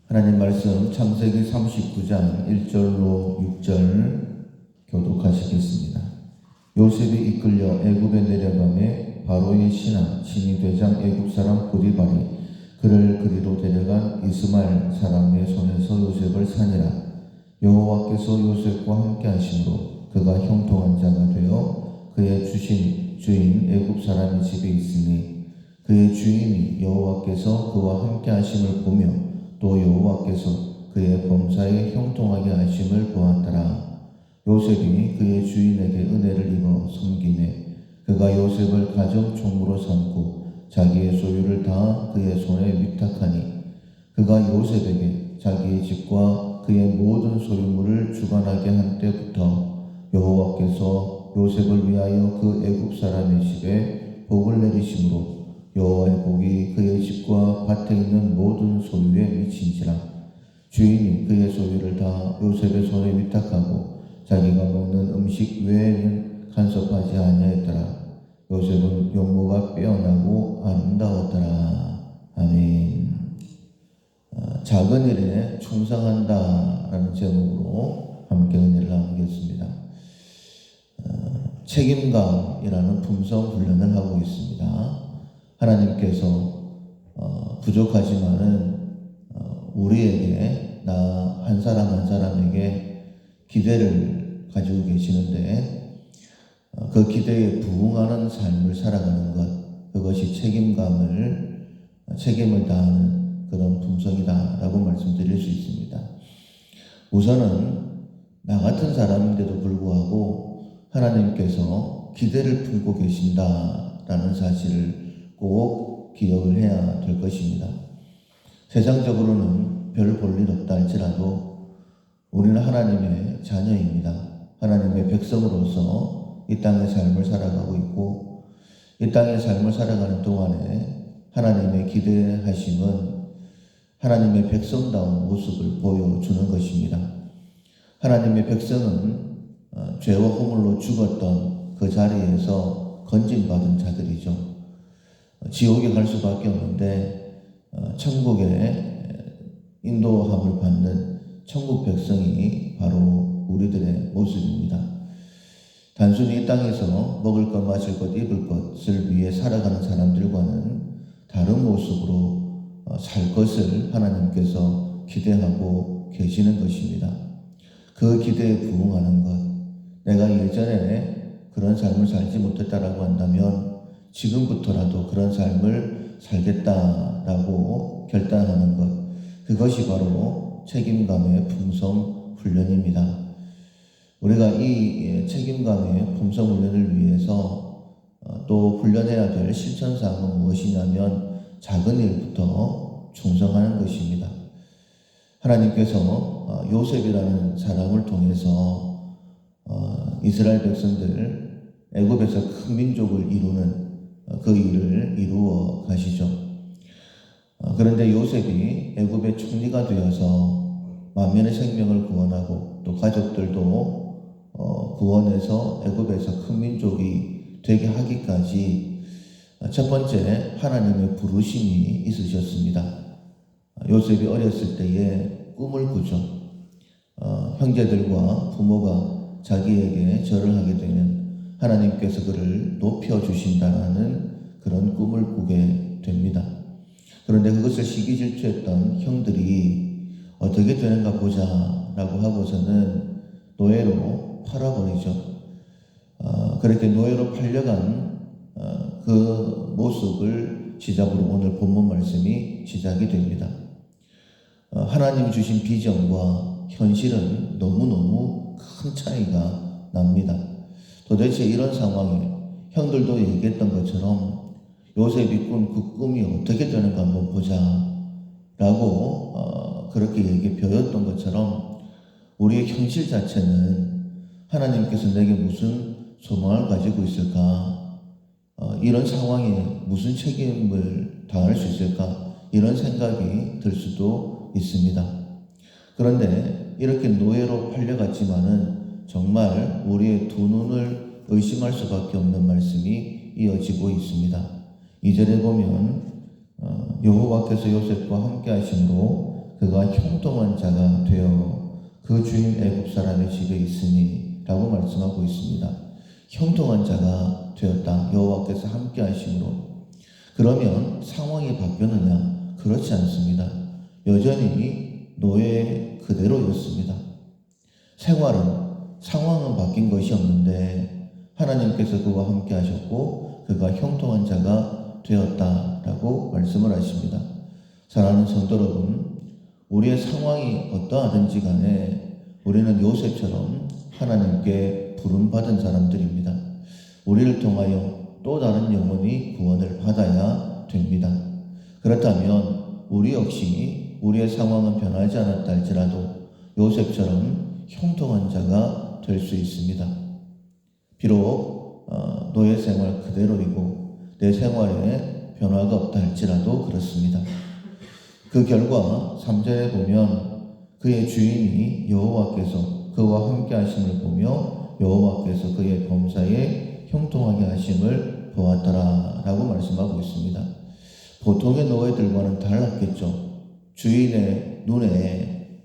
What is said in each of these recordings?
하나님 말씀 창세기 39장 1절로 6절 교독하시겠습니다. 요셉이 이끌려 애굽에 내려가매 바로의 신하 대장 애굽 사람 보디발이 그를 그리로 데려간 이스마엘 사람의 손에서 요셉을 사니라. 여호와께서 요셉과 함께 하심으로 그가 형통한 자가 되어 그의 주신 주인 애굽 사람의 집에 있으니 그의 주인이 여호와께서 그와 함께 하심을 보며 또 여호와께서 그의 범사에 형통하게 하심을 보았더라. 요셉이 그의 주인에게 은혜를 입어 섬기매 그가 요셉을 가정 총무로 삼고 자기의 소유를 다 그의 손에 위탁하니 그가 요셉에게 자기의 집과 그의 모든 소유물을 주관하게 한 때부터 여호와께서 요셉을 위하여 그 애굽 사람의 집에 복을 내리심으로 여호와의 복이 그의 집과 밭에 있는 모든 소유에 미친지라. 주인이 그의 소유를 다 요셉의 손에 위탁하고 자기가 먹는 음식 외에는 간섭하지 아니하였더라. 요셉은 용모가 빼어나고 아름다웠더라. 아멘. 작은 일에 충성한다라는 제목으로 함께 은혜를 나누겠습니다. 책임감이라는 품성 훈련을 하고 있습니다. 하나님께서 부족하지만은 우리에게 나 한 사람 한 사람에게 기대를 가지고 계시는데 그 기대에 부응하는 삶을 살아가는 것, 그것이 책임을 다하는 그런 품성이다라고 말씀드릴 수 있습니다. 우선은 나 같은 사람인데도 불구하고 하나님께서 기대를 품고 계신다라는 사실을 꼭 기억을 해야 될 것입니다. 세상적으로는 별 볼 일 없다 할지라도 우리는 하나님의 자녀입니다. 하나님의 백성으로서 이 땅의 삶을 살아가고 있고 이 땅의 삶을 살아가는 동안에 하나님의 기대하심은 하나님의 백성다운 모습을 보여주는 것입니다. 하나님의 백성은 죄와 허물로 죽었던 그 자리에서 건진받은 자들이죠. 지옥에 갈 수밖에 없는데 천국에 인도함을 받는 천국 백성이 바로 우리들의 모습입니다. 단순히 이 땅에서 먹을 것, 마실 것, 입을 것을 위해 살아가는 사람들과는 다른 모습으로 살 것을 하나님께서 기대하고 계시는 것입니다. 그 기대에 부응하는 것, 내가 예전에 그런 삶을 살지 못했다라고 한다면 지금부터라도 그런 삶을 살겠다라고 결단하는 것, 그것이 바로 책임감의 품성 훈련입니다. 우리가 이 책임감의 품성 훈련을 위해서 또 훈련해야 될 실천사항은 무엇이냐면 작은 일부터 충성하는 것입니다. 하나님께서 요셉이라는 사람을 통해서 이스라엘 백성들 애굽에서 큰 민족을 이루는 그 일을 이루어 가시죠. 그런데 요셉이 애굽의 총리가 되어서 만민의 생명을 구원하고 또 가족들도 구원해서 애굽에서 큰 민족이 되게 하기까지 첫 번째 하나님의 부르심이 있으셨습니다. 요셉이 어렸을 때에 꿈을 꾸죠. 형제들과 부모가 자기에게 절을 하게 되면 하나님께서 그를 높여주신다는 그런 꿈을 꾸게 됩니다. 그런데 그것을 시기질투했던 형들이 어떻게 되는가 보자라고 하고서는 노예로 팔아버리죠. 그렇게 노예로 팔려간 그 모습을 시작으로 오늘 본문 말씀이 시작이 됩니다. 하나님 주신 비전과 현실은 너무너무 큰 차이가 납니다. 도대체 이런 상황에 형들도 얘기했던 것처럼 요셉이 꾼 그 꿈이 어떻게 되는가 한번 보자 라고 그렇게 얘기되었던 것처럼 우리의 현실 자체는 하나님께서 내게 무슨 소망을 가지고 있을까, 이런 상황에 무슨 책임을 다할 수 있을까, 이런 생각이 들 수도 있습니다. 그런데 이렇게 노예로 팔려갔지만은 정말 우리의 두 눈을 의심할 수밖에 없는 말씀이 이어지고 있습니다. 2절에 보면 여호와께서 요셉과 함께 하심으로 그가 형통한 자가 되어 그 주인 애굽 사람의 집에 있으니 라고 말씀하고 있습니다. 형통한 자가 되었다. 여호와께서 함께 하심으로. 그러면 상황이 바뀌었느냐? 그렇지 않습니다. 여전히 노예 그대로였습니다. 상황은 바뀐 것이 없는데 하나님께서 그와 함께 하셨고 그가 형통한 자가 되었다라고 말씀을 하십니다. 사랑하는 성도 여러분, 우리의 상황이 어떠하든지 간에 우리는 요셉처럼 하나님께 부름받은 사람들입니다. 우리를 통하여 또 다른 영혼이 구원을 받아야 됩니다. 그렇다면 우리 역시 우리의 상황은 변하지 않았다 할지라도 요셉처럼 형통한 자가 될 수 있습니다. 비록 노예 생활 그대로이고 내 생활에 변화가 없다 할지라도 그렇습니다. 그 결과 3절에 보면 그의 주인이 여호와께서 그와 함께 하심을 보며 여호와께서 그의 범사에 형통하게 하심을 보았더라 라고 말씀하고 있습니다. 보통의 노예들과는 달랐겠죠. 주인의 눈에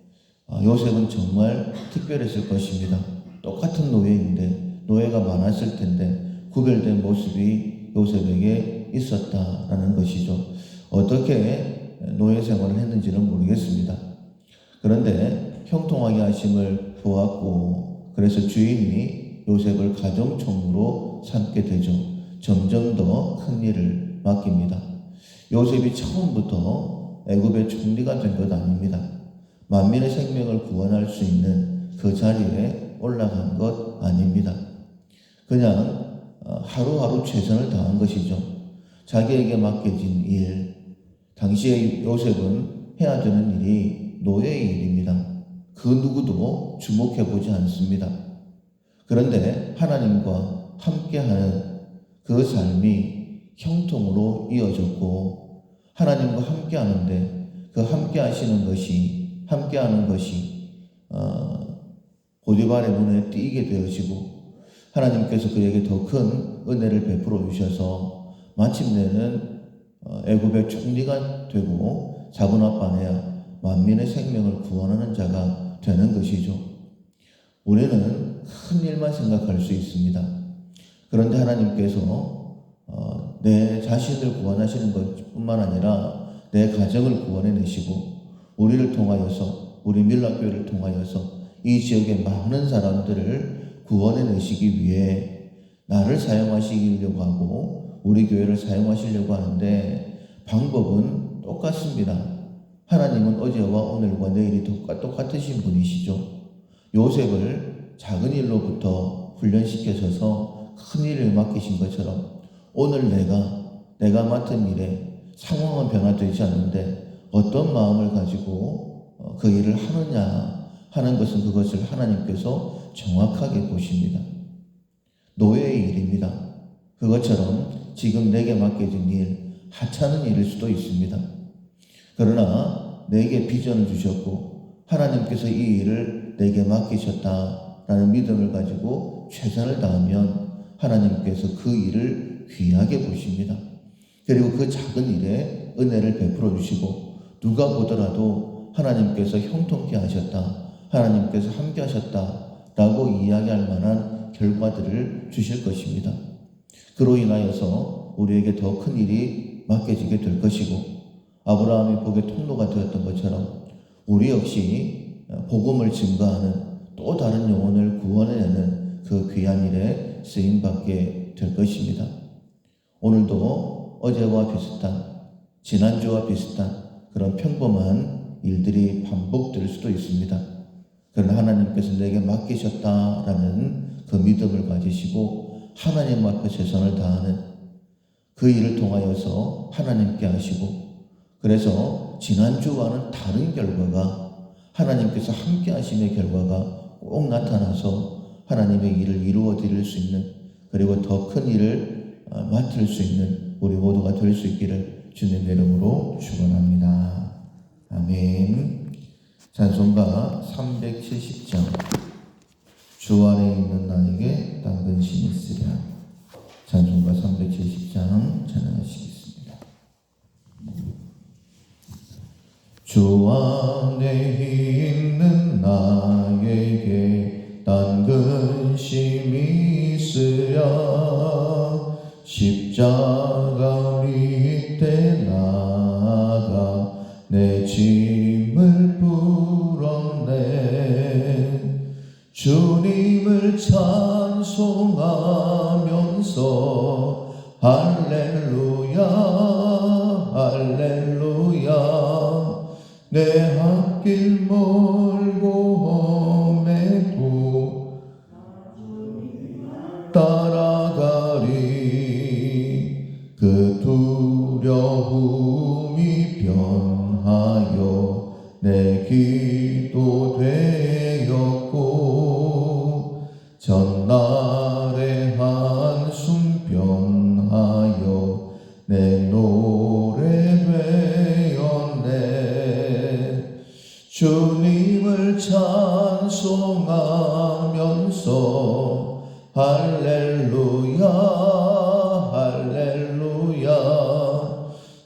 요셉은 정말 특별했을 것입니다. 똑같은 노예인데 노예가 많았을 텐데 구별된 모습이 요셉에게 있었다라는 것이죠. 어떻게 노예 생활을 했는지는 모르겠습니다. 그런데 형통하게 하심을 보았고 그래서 주인이 요셉을 가정총무로 삼게 되죠. 점점 더 큰 일을 맡깁니다. 요셉이 처음부터 애굽의 총리가 된 것 아닙니다. 만민의 생명을 구원할 수 있는 그 자리에 올라간 것 아닙니다. 그냥 하루하루 최선을 다한 것이죠. 자기에게 맡겨진 일, 당시에 요셉은 해야 되는 일이 노예의 일입니다. 그 누구도 주목해보지 않습니다. 그런데 하나님과 함께하는 그 삶이 형통으로 이어졌고 하나님과 함께하는데 그 함께하는 것이 보디발의 눈에 띄게 되어지고 하나님께서 그에게 더 큰 은혜를 베풀어 주셔서 마침내는 애굽의 총리가 되고 자본합반해야 만민의 생명을 구원하는 자가 되는 것이죠. 우리는 큰 일만 생각할 수 있습니다. 그런데 하나님께서 내 자신을 구원하시는 것뿐만 아니라 내 가정을 구원해내시고 우리를 통하여서 우리 밀락교회를 통하여서 이 지역의 많은 사람들을 구원해내시기 위해 나를 사용하시려고 하고 우리 교회를 사용하시려고 하는데 방법은 똑같습니다. 하나님은 어제와 오늘과 내일이 똑같으신 분이시죠. 요셉을 작은 일로부터 훈련시켜셔서 큰 일을 맡기신 것처럼 오늘 내가 맡은 일에 상황은 변화되지 않는데 어떤 마음을 가지고 그 일을 하느냐 하는 것은 그것을 하나님께서 정확하게 보십니다. 노예의 일입니다. 그것처럼 지금 내게 맡겨진 일, 하찮은 일일 수도 있습니다. 그러나 내게 비전을 주셨고 하나님께서 이 일을 내게 맡기셨다라는 믿음을 가지고 최선을 다하면 하나님께서 그 일을 귀하게 보십니다. 그리고 그 작은 일에 은혜를 베풀어 주시고 누가 보더라도 하나님께서 형통케 하셨다, 하나님께서 함께 하셨다라고 이야기할 만한 결과들을 주실 것입니다. 그로 인하여서 우리에게 더 큰 일이 맡겨지게 될 것이고 아브라함이 복의 통로가 되었던 것처럼 우리 역시 복음을 증거하는 또 다른 영혼을 구원해내는 그 귀한 일에 쓰임받게 될 것입니다. 오늘도 어제와 비슷한 지난주와 비슷한 그런 평범한 일들이 반복될 수도 있습니다. 그러나 하나님께서 내게 맡기셨다라는 그 믿음을 가지시고 하나님 앞에 최선을 다하는 그 일을 통하여서 하나님께 하시고 그래서 지난주와는 다른 결과가 하나님께서 함께 하심의 결과가 꼭 나타나서 하나님의 일을 이루어 드릴 수 있는 그리고 더 큰 일을 맡을 수 있는 우리 모두가 될 수 있기를 주님의 이름으로 축원합니다. 아멘. 찬송가 370장 주 안에 있는 나에게 당근심이 있으랴. 찬송가 370장 찬양하시겠습니다. 주 안에 있는 나에게 딴 근심이 있으랴. 십자가 밑에 나가 내 짐을 풀었네. 주님을 찬송하면서 할렐루야 할렐루야. 내 앞길 멀고 험해도 따라가리. 그 두려움이 변하여 내 기도 되었고, 전날의 한숨 변하여 내 노래 되었네. 주님을 찬송하면서 할렐루야 할렐루야.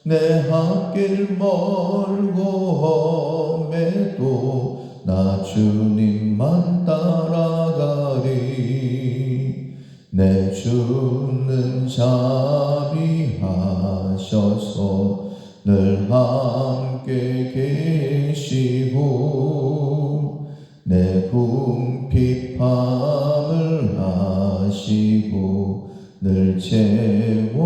내 앞길 멀고 험해도 나 주님만 따라가리. 내 주는 자비하셔서 늘 함께 계시고, 내 궁핍함을 아시고 늘 채워주시네.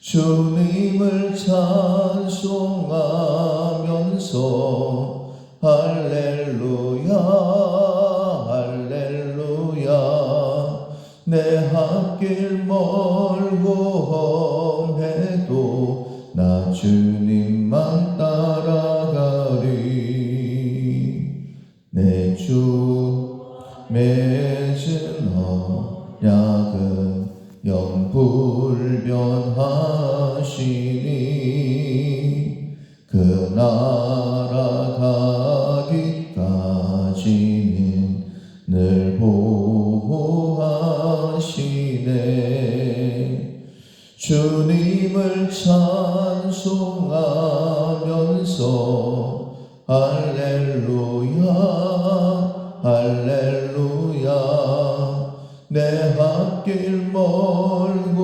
주님을 찬송하면서 할렐루야 할렐루야. 내 앞길 멀고 험해도 나 주님만 따라가리. 내 주 맺은 언약은 영불변하시니, 그 나라 가기까지는 늘 보호하시네. 주님을 찬송하면서 할렐루야 할렐루야. 내 앞길 멀고